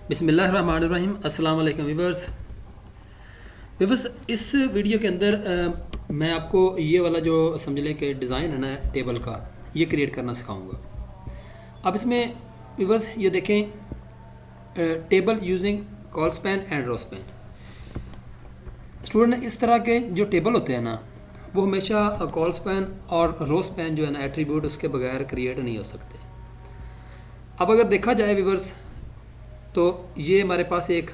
बिस्मिल्लाहिर्रहमानिर्रहीम। अस्सलाम वालेकुम व्यूअर्स। इस वीडियो के अंदर मैं आपको ये वाला जो समझ लें कि डिज़ाइन है ना टेबल का, ये क्रिएट करना सिखाऊंगा। अब इसमें व्यूअर्स ये देखें, table using col span and row span. Student, इस तरह के जो टेबल होते हैं ना, वो हमेशा कॉल स्पैन और रो स्पैन जो है ना एट्रीब्यूट उसके बगैर क्रिएट नहीं हो सकते। अब अगर देखा जाए व्यूअर्स, तो ये हमारे पास एक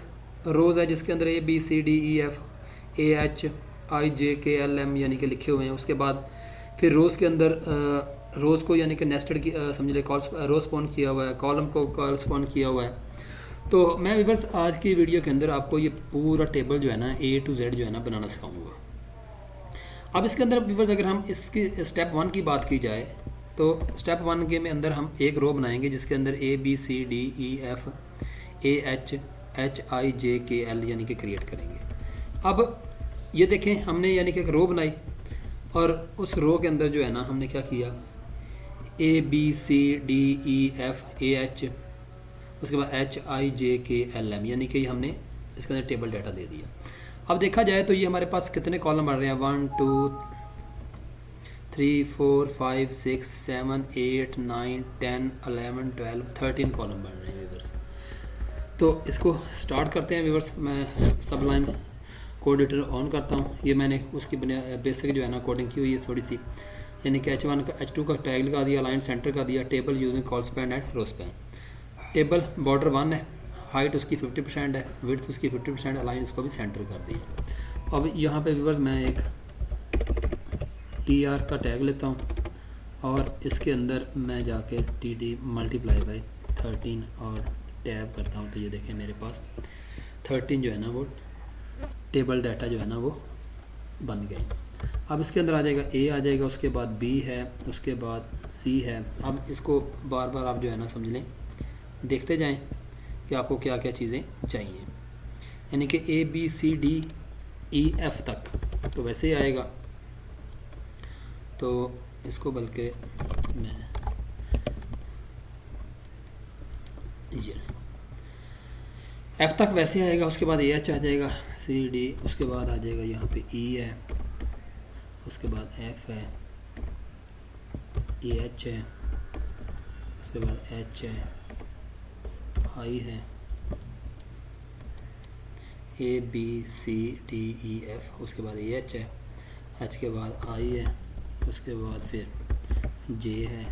रोज़ है जिसके अंदर ABCDEF AHIJKLM यानी कि लिखे हुए हैं। उसके बाद फिर रोज़ के अंदर रोज़ को यानी कि नेस्टेड की समझ ले कॉल रो स्पॉन किया हुआ है, कॉलम को कॉल स्पॉन किया हुआ है। तो मैं व्यूअर्स आज की वीडियो के अंदर आपको ये पूरा टेबल जो है ना A to Z जो है ना बनाना सिखाऊंगा। अब इसके अंदर व्यूअर्स अगर हम इसकी स्टेप 1 की बात की जाए, तो स्टेप 1 के में अंदर हम एक रो बनाएंगे जिसके अंदर ABCDEFAHIJKL यानी कि क्रिएट करेंगे। अब ये देखें, हमने यानी कि एक रो बनाई और उस रो के अंदर जो है ना हमने क्या किया, ABCDEFAH, उसके बाद HIJKLM यानी कि हमने इसके अंदर टेबल डाटा दे दिया। अब देखा जाए तो ये हमारे पास कितने कॉलम बन रहे हैं, 1 2 3 4 5 6 7 8 9 10 11 12 13 कॉलम बन रहे हैं व्यूअर्स। तो इसको स्टार्ट करते हैं व्यूअर्स। मैं सबलाइन कोड एडिटर ऑन करता हूँ। ये मैंने उसकी बेसिक जो है ना कोडिंग की हुई है थोड़ी सी, यानी कि H1 का H2 का टैग लगा दिया, लाइन सेंटर का दिया, table using col span and row span. Table border 1 है, हाइट उसकी 50% है, विड्थ उसकी 50%, अलाइन इसको भी सेंटर कर दिया। अब यहाँ पे व्यूअर्स मैं एक TR का टैग लेता हूँ और इसके अंदर मैं जाके TD मल्टीप्लाई बाई 13 और टैब करता हूँ। तो ये देखें मेरे पास 13 जो है ना वो टेबल डाटा जो है ना वो बन गए। अब इसके अंदर आ जाएगा A आ जाएगा, उसके बाद B है, उसके बाद C है। अब इसको बार बार आप जो है ना समझ लें, देखते जाएं कि आपको क्या क्या चीज़ें चाहिए, यानी कि ABCDEF तक तो वैसे ही आएगा। तो इसको बल्कि मैं ये F तक वैसे आएगा, उसके बाद AH आ जाएगा, CD, उसके बाद आ जाएगा यहाँ पे E है, उसके बाद F है, AH है, उसके बाद H है, I है, ABCDEF, उसके बाद AH है, H के बाद I है, उसके बाद फिर J है,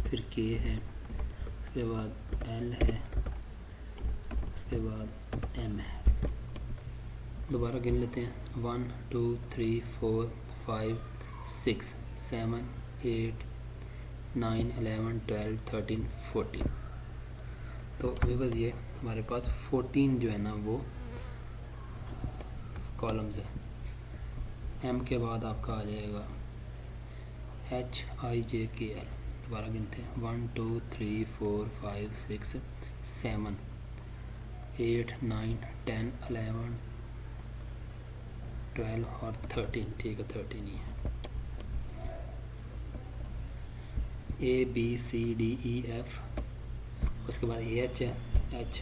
फिर K है, उसके बाद L है, उसके बाद M है। दोबारा गिन लेते हैं, 1 2 3 4 5 6 7 8 9 11 12 13 14। तो व्यूअर्स ये हमारे पास 14 जो है ना वो कॉलम्स है। M के बाद आपका आ जाएगा HIJKL। दोबारा गिनते हैं, 1 2 3 4 5 6 7 8 9 10 11 12 और 13। ठीक है, 13 ही है। ABCDEF, उसके बाद AH है, H,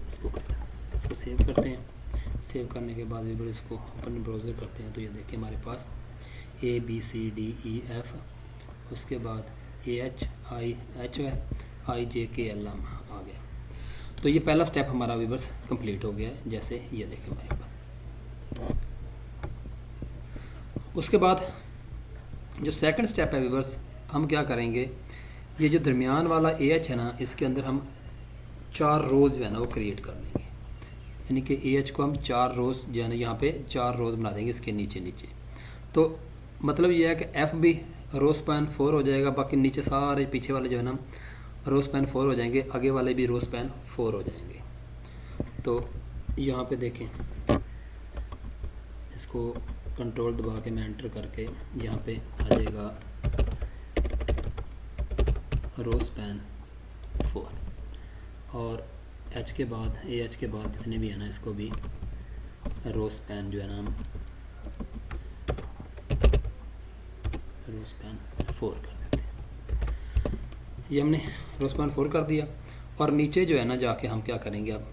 इसको सेव करते हैं। सेव करने के बाद भी इसको ओपन ब्राउज़र करते हैं। तो ये देखिए हमारे पास ABCDEF, उसके बाद AH है, IJKL आ गया। तो ये पहला स्टेप हमारा व्यूअर्स कंप्लीट हो गया है, जैसे ये देखें हमारे पास। उसके बाद जो सेकंड स्टेप है व्यूअर्स, हम क्या करेंगे, ये जो दरमियान वाला AH है ना, इसके अंदर हम 4 रोज़ जो है ना वो क्रिएट कर लेंगे। यानी कि AH को हम 4 रोज़ जो है ना यहाँ पे 4 रोज़ बना देंगे इसके नीचे नीचे। तो मतलब ये है कि F भी रो स्पैन 4 हो जाएगा, बाकी नीचे सारे पीछे वाले जो है ना रो स्पैन 4 हो जाएंगे, आगे वाले भी रो स्पैन 4 हो जाएंगे। तो यहाँ पे देखें, इसको कंट्रोल दबा के मैं एंटर करके यहाँ पे आ जाएगा रो स्पैन 4 और H के बाद AH के बाद जितने भी है ना इसको भी रो स्पैन जो है ना हम रो स्पैन 4 कर देते हैं। ये हमने रो स्पैन 4 कर दिया। और नीचे जो है ना जाके हम क्या करेंगे, अब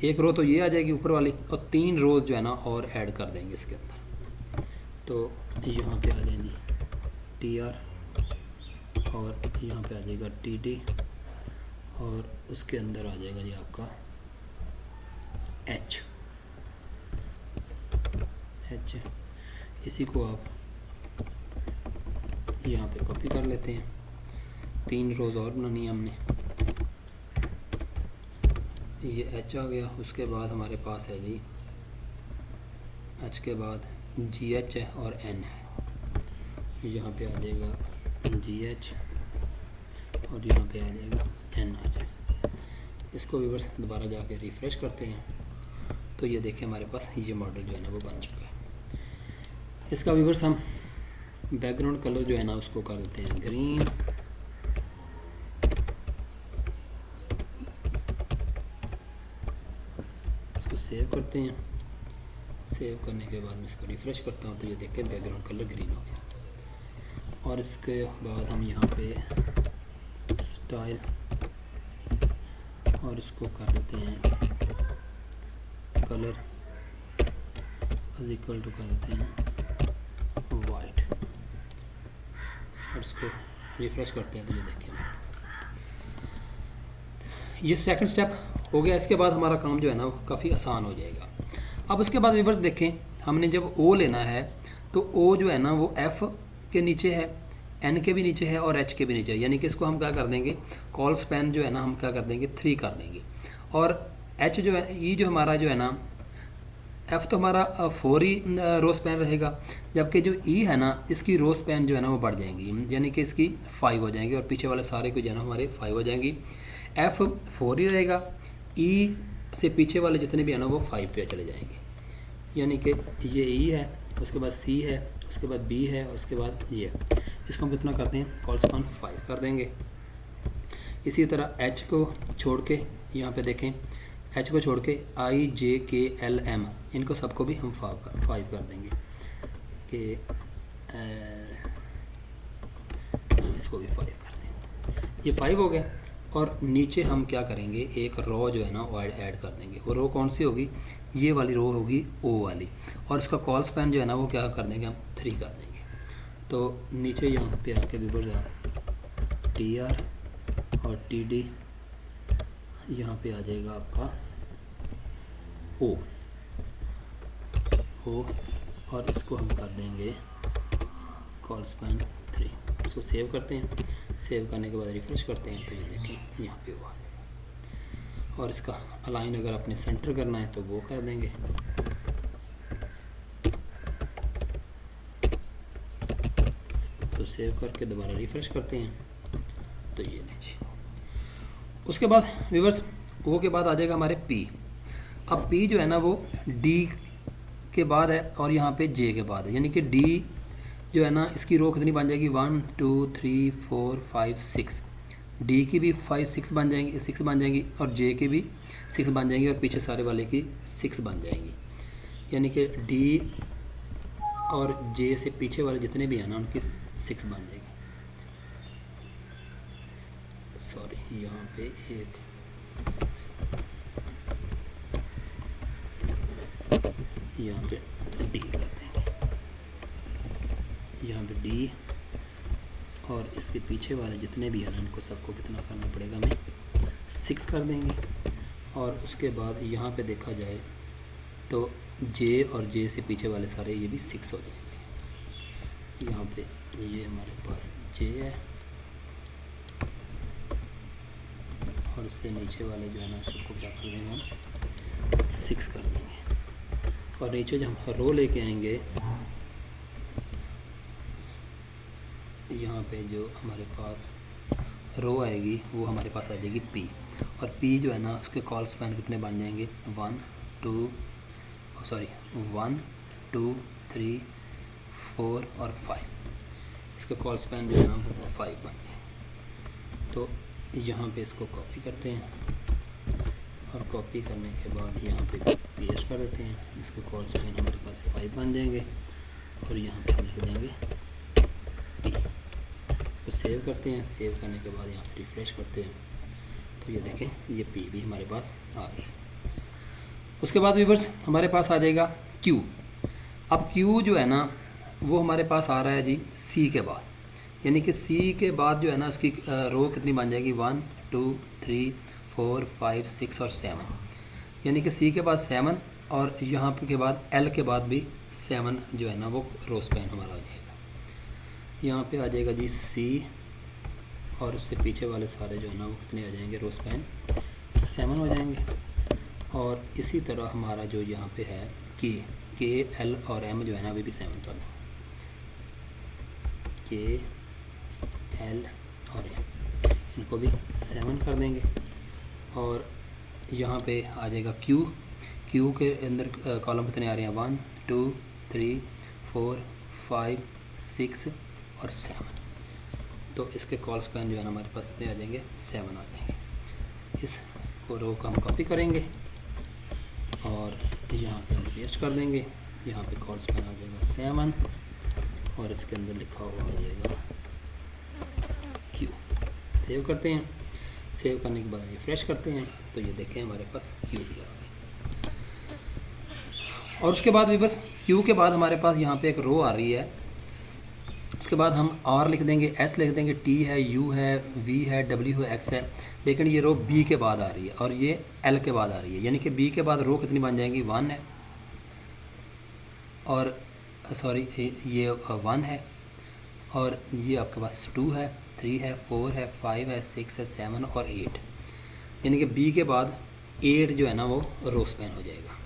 एक रो तो ये आ जाएगी ऊपर वाली, और 3 रोज जो है ना और ऐड कर देंगे इसके अंदर। तो यहाँ पे आ जाएंगी TR, और यहाँ पे आ जाएगा TD, और उसके अंदर आ जाएगा जी आपका H। इसी को आप यहाँ पे कॉपी कर लेते हैं। 3 रोज और बनानी है हमने। ये H आ गया। उसके बाद हमारे पास है जी H के बाद GH है और N है। यहाँ पे आ जाएगा GH और यहाँ पे आ जाएगा N आ जाएगा। इसको व्यूअर्स दोबारा जाके रिफ़्रेश करते हैं तो ये देखिए हमारे पास ये मॉडल जो है ना वो बन चुका है। इसका व्यूअर्स हम बैकग्राउंड कलर जो है ना उसको कर देते हैं ग्रीन। इसको सेव करते हैं। सेव करने के बाद मैं इसको रिफ़्रेश करता हूँ तो ये देखिए बैकग्राउंड कलर ग्रीन हो गया। और इसके बाद हम यहाँ पे स्टाइल और इसको कर देते हैं कलर इज इक्वल टू कर देते हैं वाइट, और इसको रिफ़्रेश करते हैं तो ये देखिए ये सेकंड स्टेप हो गया। इसके बाद हमारा काम जो है ना वो काफ़ी आसान हो जाएगा। अब उसके बाद व्यूअर्स देखें, हमने जब O लेना है तो O जो है ना वो F के नीचे है, N के भी नीचे है और H के भी नीचे है। यानी कि इसको हम क्या कर देंगे, कॉल स्पैन जो है ना हम क्या कर देंगे 3 कर देंगे। और H जो है E जो हमारा जो है ना F तो हमारा 4 ही रो स्पैन रहेगा, जबकि जो E है ना इसकी रो स्पैन जो है ना वो बढ़ जाएंगी, यानी कि इसकी 5 हो जाएंगी और पीछे वाले सारे को जो है ना हमारे 5 हो जाएंगी। F 4 ही रहेगा, E से पीछे वाले जितने भी है ना वो 5 पे चले जाएंगे। यानी कि ये E है, उसके बाद C है, उसके बाद B है, उसके बाद ये। इसको हम कितना करते हैं, कॉल स्पैन 5 कर देंगे। इसी तरह H को छोड़ के यहाँ पे देखें, H को छोड़ के I J K L M इनको सबको भी हम 5 कर देंगे कि इसको भी 5 कर देंगे। ये 5 हो गया। और नीचे हम क्या करेंगे, एक रो जो है ना वो ऐड कर देंगे। वो रो कौन सी होगी, ये वाली रो होगी O वाली, और इसका कॉल स्पैन जो है ना वो क्या कर देंगे हम 3 कर देंगे। तो नीचे यहाँ पे आके व्यूअर्स आप TR और TD, यहाँ पे आ जाएगा आपका O और इसको हम कर देंगे कॉल स्पैन 3। इसको सेव करते हैं। सेव करने के बाद रिफ्रेश करते हैं तो ये देखें यहाँ पे हुआ। और इसका अलाइन अगर अपने सेंटर करना है तो वो कर देंगे। इसको सेव करके दोबारा रिफ्रेश करते हैं तो ये लीजिए। उसके बाद व्यूअर्स वो के बाद आ जाएगा हमारे P। अब P जो है ना वो D के बाद है और यहाँ पे J के बाद है, यानी कि D जो है ना इसकी रो कितनी बन जाएगी 1 2 3 4 5 6। D की भी 5 6 बन जाएंगी, 6 बन जाएंगी, और J की भी 6 बन जाएंगी, और पीछे सारे वाले की 6 बन जाएंगी। यानी कि D और J से पीछे वाले जितने भी हैं ना उनकी 6 बन जाएगी। सॉरी यहाँ पे एक यहाँ पे D कर देंगे, यहाँ पे D, और इसके पीछे वाले जितने भी हैं ना उनको सबको कितना करना पड़ेगा, हमें 6 कर देंगे। और उसके बाद यहाँ पे देखा जाए तो J और J से पीछे वाले सारे ये भी 6 हो जाएंगे। यहाँ पे ये हमारे पास J है और उससे नीचे वाले जो है ना सबको क्या कर देंगे हम 6 कर देंगे। और नीचे जब हम रो लेके आएंगे यहाँ पे जो हमारे पास रो आएगी वो हमारे पास आ जाएगी P, और P जो है ना उसके कॉल स्पैन कितने बन जाएंगे 1 2 3 4 और 5। इसका कॉल स्पैन जो है ना 5 बन जाएंगे। तो यहाँ पे इसको कॉपी करते हैं और कॉपी करने के बाद यहाँ पे पेस्ट कर देते हैं। इसके कॉल स्पैन हमारे पास 5 बन जाएंगे और यहाँ पे हम लिख देंगे P। इसको सेव करते हैं। सेव करने के बाद यहाँ पे रिफ्रेश करते हैं तो ये देखें ये पी भी हमारे पास आ गई। उसके बाद व्यूअर्स हमारे पास आ जाएगा क्यू। अब क्यू जो है ना वो हमारे पास आ रहा है जी सी के बाद, यानी कि सी के बाद जो है ना इसकी रो कितनी बन जाएगी 1 2 3 4 5 6 और 7, यानी कि सी के बाद 7 और यहाँ के बाद एल के बाद भी 7 जो है ना वो रो स्पैन हमारा हो जाएगा। यहाँ पे आ जाएगा जी सी और उससे पीछे वाले सारे जो है ना वो कितने आ जाएंगे रो स्पैन 7 हो जाएंगे। और इसी तरह हमारा जो यहाँ पे है के एल और एम जो है ना अभी भी 7 कर देंगे, के एल और एम इनको भी 7 कर देंगे। और यहाँ पे आ जाएगा क्यू के अंदर कॉलम कितने आ रहे हैं 1 2 3 4 5 6 और 7, तो इसके कॉल स्पैन जो है ना हमारे पास कितने आ जाएंगे 7 आ जाएंगे। इस रो को हम कॉपी करेंगे और यहाँ पे हम पेस्ट कर देंगे, यहाँ पे कॉल स्पैन आ जाएगा 7 और इसके अंदर लिखा हुआ आ जाएगा क्यू। सेव करते हैं, सेव करने के बाद रिफ्रेश करते हैं तो ये देखें हमारे पास क्यू भी आ गया। और उसके बाद व्यूअर्स क्यू के बाद हमारे पास यहाँ पे एक रो आ रही है, उसके बाद हम आर लिख देंगे, एस लिख देंगे, टी है, यू है, वी है, डब्ल्यू है, एक्स है, लेकिन ये रो बी के बाद आ रही है और ये एल के बाद आ रही है, यानी कि बी के बाद रो कितनी बन जाएंगी 1 है और सॉरी ये 1 है और ये आपके पास 2 है, 3 है, 4 है, 5 है, 6 है, 7 और 8, यानी कि बी के बाद 8 जो है ना वो रो स्पैन हो जाएगा।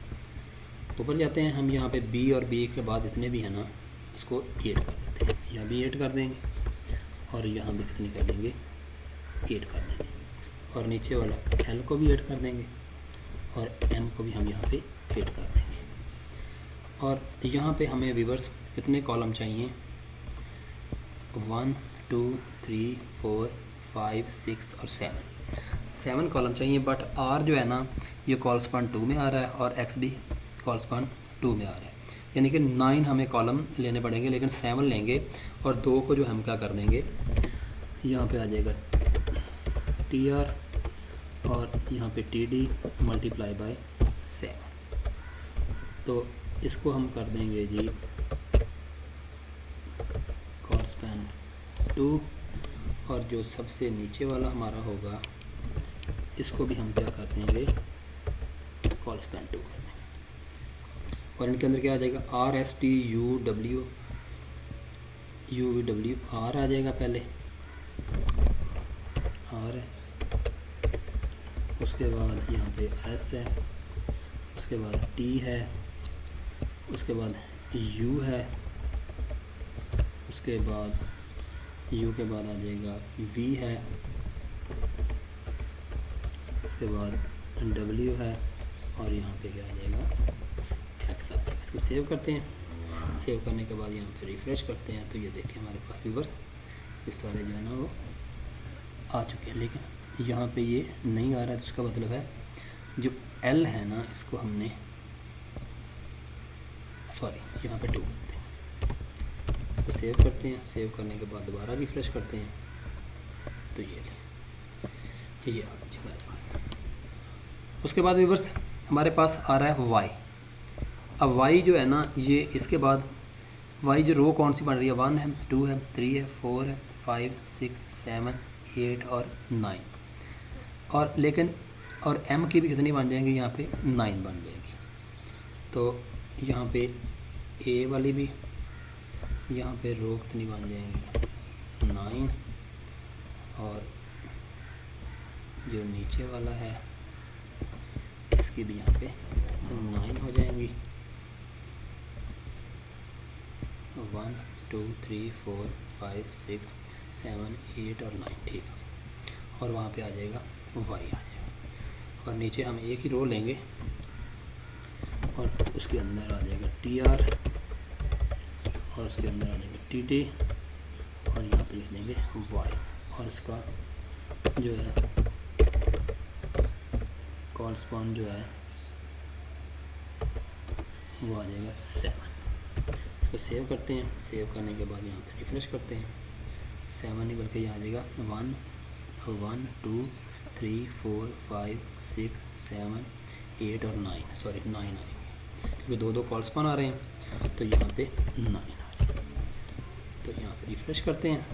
ऊपर जाते हैं हम, यहाँ पे बी और बी के बाद इतने भी है ना इसको 8 कर देते हैं, यहाँ भी 8 कर देंगे और यहाँ भी कितनी कर देंगे 8 कर देंगे और नीचे वाला एल को भी 8 कर देंगे और एम को भी हम यहाँ पे 8 कर देंगे। और यहाँ पे हमें व्यूअर्स कितने कॉलम चाहिए 1 2 3 4 5 6 और 7 कॉलम चाहिए, बट आर जो है ना ये कॉल स्पैन 2 में आ रहा है और एक्स भी कॉल स्पैन 2 में आ रहा है, यानी कि 9 हमें कॉलम लेने पड़ेंगे, लेकिन 7 लेंगे और 2 को जो हम क्या कर देंगे यहाँ पे आ जाएगा टी आर और यहाँ पे टी डी मल्टीप्लाई बाय 7, तो इसको हम कर देंगे जी कॉल स्पैन 2 और जो सबसे नीचे वाला हमारा होगा इसको भी हम क्या कर देंगे कॉल स्पैन 2 कर देंगे। और इनके अंदर क्या आ जाएगा R S T U W V W R आ जाएगा, पहले आर है, उसके बाद यहाँ पे एस है, उसके बाद टी है, उसके बाद यू है, उसके बाद यू के बाद आ जाएगा वी है, उसके बाद डब्ल्यू है और यहाँ पे क्या आ जाएगा एक्स आ जाएगा। इसको सेव करते हैं, सेव करने के बाद यहाँ पे रिफ़्रेश करते हैं तो ये देखें हमारे पास व्यूअर्स ये सारे जो है ना वो आ चुके हैं, लेकिन यहाँ पे ये नहीं आ रहा है, तो इसका मतलब है जो एल है ना इसको हमने सॉरी यहाँ पे 2 करते हैं, इसको सेव करते हैं, सेव करने के बाद दोबारा रिफ़्रेश करते हैं तो ये आ गया हमारे पास। उसके बाद व्यूअर्स हमारे पास आ रहा है वाई। अब वाई जो है ना ये इसके बाद वाई जो रो कौन सी बन रही है 1 है, 2 है, 3 है, 4 है, 5 6 7 8 और 9 और लेकिन और एम की भी कितनी बन जाएंगी यहाँ पे 9 बन जाएगी, तो यहाँ पे ए वाली भी यहाँ पे रो कितनी बन जाएंगी 9 और जो नीचे वाला है इसकी भी यहाँ पे 9 हो जाएंगी, 1 2 3 4 5 6 7 8 और 9 ठीक है। और वहाँ पे आ जाएगा वाई आ जाएगा और नीचे हम एक ही रो लेंगे और उसके अंदर आ जाएगा टी आर और उसके अंदर आ जाएगा टी टी और यहाँ पे लिख देंगे वाई और इसका जो है कॉरस्पॉन्ड जो है वो आ जाएगा 7। इसको सेव करते हैं, सेव करने के बाद यहाँ पे रिफ्रेश करते हैं 7 नहीं बल्कि यहाँ आ जाएगा 1 1 2 3 4 5 6 7 8 और 9, सॉरी 9 आएंगे क्योंकि दो कॉल्स कौन आ रहे हैं, तो यहाँ पे 9 आ जाए। तो यहाँ पे रिफ़्रेश करते हैं,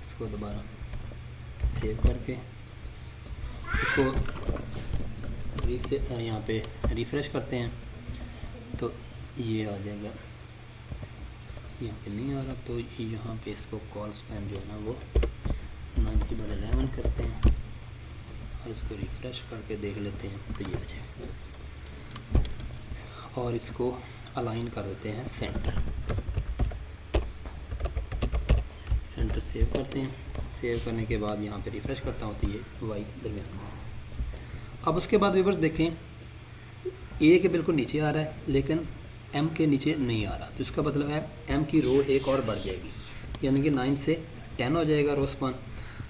इसको दोबारा सेव करके इसको यहाँ पे रिफ़्रेश करते हैं तो ये आ जाएगा। यहाँ पे नहीं आ रहा तो यहाँ पे इसको कॉल स्पैन जो है ना वो 9 की बजाय 11 करते हैं और इसको रिफ़्रेश करके देख लेते हैं तो ये आ जाएगा। और इसको अलाइन कर देते हैं सेंटर सेव करते हैं। सेव करने के बाद यहाँ पे रिफ़्रेश करता हूँ तो ये वाई दरमियान में। अब उसके बाद व्यूअर्स देखें ए के बिल्कुल नीचे आ रहा है लेकिन एम के नीचे नहीं आ रहा, तो इसका मतलब है एम की रो एक और बढ़ जाएगी, यानी कि 9 से 10 हो जाएगा रो स्पान।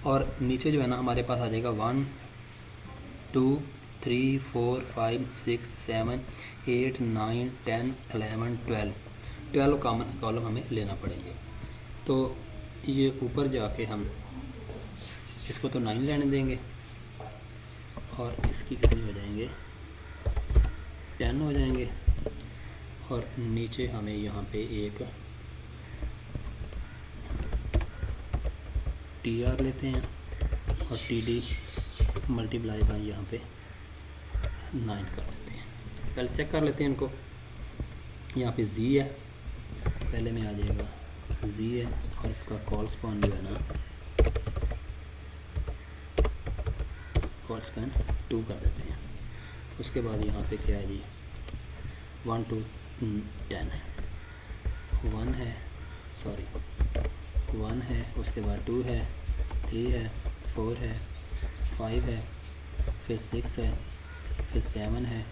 और नीचे जो है ना हमारे पास आ जाएगा 1 2 3 4 5 6 7 8 9 10 11 12 कॉलम हमें लेना पड़ेंगे। तो ये ऊपर जाके हम इसको तो 9 लेने देंगे और इसकी कितनी हो जाएंगे 10 हो जाएंगे। और नीचे हमें यहाँ पे एक TR लेते हैं और TD मल्टीप्लाई बाई यहाँ पे 9 कर देते हैं। पहले चेक कर लेते हैं इनको। यहाँ पे Z है, पहले में आ जाएगा Z है और इसका कॉल स्पैन जो है ना कॉल स्पैन 2 कर देते हैं। उसके बाद यहाँ पे क्या है जी 1 2 10 है, 1 है, सॉरी 1 है, उसके बाद 2 है, 3 है, 4 है, 5 है, फिर 6 है, फिर 7 है,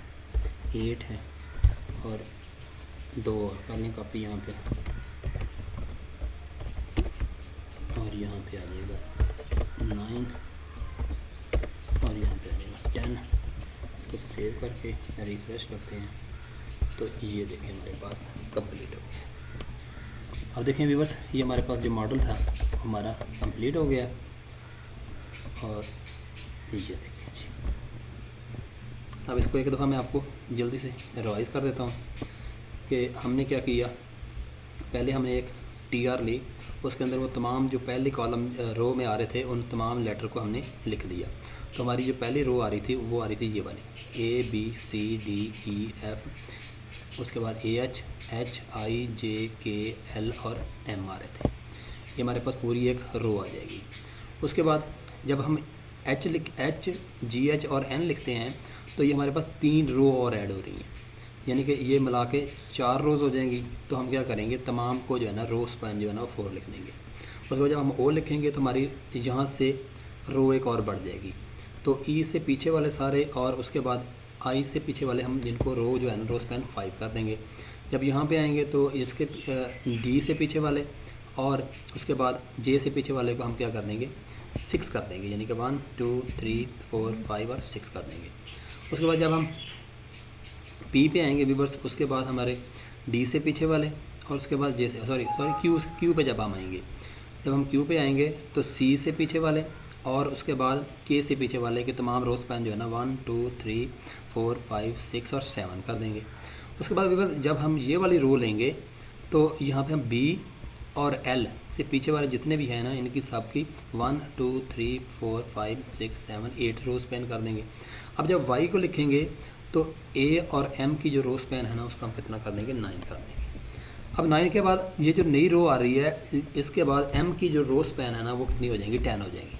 8 है और 2 और करने कॉपी यहाँ पे और यहाँ पे आ जाएगा 9 और यहाँ पे आ जाएगा 10। इसको सेव करके रिफ्रेश करते हैं तो ये देखें हमारे पास कंप्लीट हो गया। अब देखें व्यूअर्स ये हमारे पास जो मॉडल था हमारा कंप्लीट हो गया। और ये देखें जी, अब इसको एक दफ़ा मैं आपको जल्दी से रिवाइज कर देता हूँ कि हमने क्या किया। पहले हमने एक TR ली, उसके अंदर वो तमाम जो पहले कॉलम रो में आ रहे थे उन तमाम लेटर को हमने लिख दिया। तो हमारी जो पहली रो आ रही थी वो आ रही थी ये वाली ABCDEF, उसके बाद AH HI JK L और M आ रहे थे। ये हमारे पास पूरी एक रो आ जाएगी। उसके बाद जब हम H GH और N लिखते हैं तो ये हमारे पास 3 रो और ऐड हो रही हैं, यानी कि ये मिला के 4 रोज़ हो जाएंगी। तो हम क्या करेंगे तमाम को जो है ना रो स्पैन जो है ना 4 लिख देंगे। उसके बाद जब हम O लिखेंगे तो हमारी यहाँ से रो एक और बढ़ जाएगी। तो E से पीछे वाले सारे और उसके बाद I से पीछे वाले हम जिनको रो जो है ना रो स्पैन 5 कर देंगे। जब यहाँ पे आएंगे तो इसके D से पीछे वाले और उसके बाद J से पीछे वाले को हम क्या कर देंगे 6 कर देंगे, यानी कि 1 2 3 4 5 और 6 कर देंगे। उसके बाद जब हम P पे आएंगे व्यूअर्स, उसके बाद हमारे D से पीछे वाले और उसके बाद J से सॉरी Q पे जब हम आएंगे, जब हम Q पे आएंगे तो C से पीछे वाले और उसके बाद K से पीछे वाले के तमाम रो स्पैन जो है ना 1 2 3 4 5 6 और 7 कर देंगे। उसके बाद व्यूअर्स जब हम ये वाली रो लेंगे तो यहाँ पे हम B और L से पीछे वाले जितने भी हैं ना इनकी सबकी 1 2 3 4 5 6 7 8 रो स्पैन कर देंगे। अब जब Y को लिखेंगे तो A और M की जो रो स्पैन है ना उसको हम कितना कर देंगे 9 कर देंगे। अब 9 के बाद ये जो नई रो आ रही है इसके बाद M की जो रो स्पैन है ना वो कितनी हो जाएंगी 10 हो जाएंगी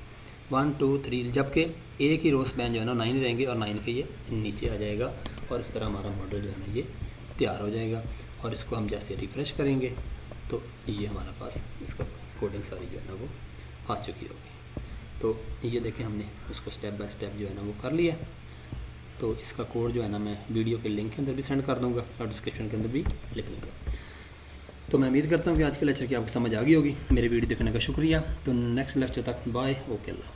1 2 3, जबकि A की रो स्पैन जो है ना 9 रहेंगे और 9 के ये नीचे आ जाएगा। और इस तरह हमारा मॉडल जो है ना ये तैयार हो जाएगा। और इसको हम जैसे रिफ़्रेश करेंगे तो ये हमारे पास इसका कोडिंग सारी जो है ना वो आ चुकी होगी। तो ये देखें हमने उसको स्टेप बाय स्टेप जो है ना वो कर लिया। तो इसका कोड जो है ना मैं वीडियो के लिंक के अंदर भी सेंड कर दूंगा और डिस्क्रिप्शन के अंदर भी लिख दूँगा। तो मैं उम्मीद करता हूँ कि आज के लेक्चर की आपको समझ आ गई होगी। मेरे वीडियो देखने का शुक्रिया। तो नेक्स्ट लेक्चर तक बाय, ओके, अल्लाह।